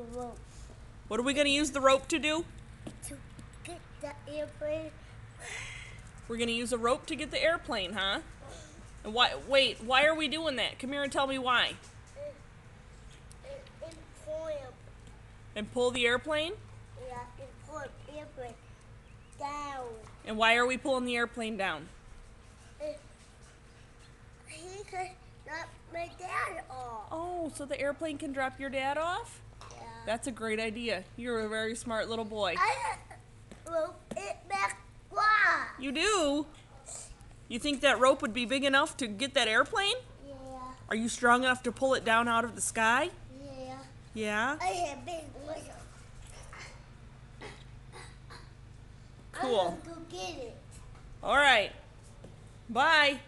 rope. What are we going to use the rope to do? To get the airplane. We're going to use a rope to get the airplane, huh? And why are we doing that? Come here and tell me why. And pull it. And pull the airplane? Yeah, and pull the airplane down. And why are we pulling the airplane down? He could drop my dad off. Oh, so the airplane can drop your dad off? Yeah. That's a great idea. You're a very smart little boy. I rope it back. Why? You do? You think that rope would be big enough to get that airplane? Yeah. Are you strong enough to pull it down out of the sky? Yeah. Yeah? I have big whistle. Cool. I'm gonna go get it. All right. Bye.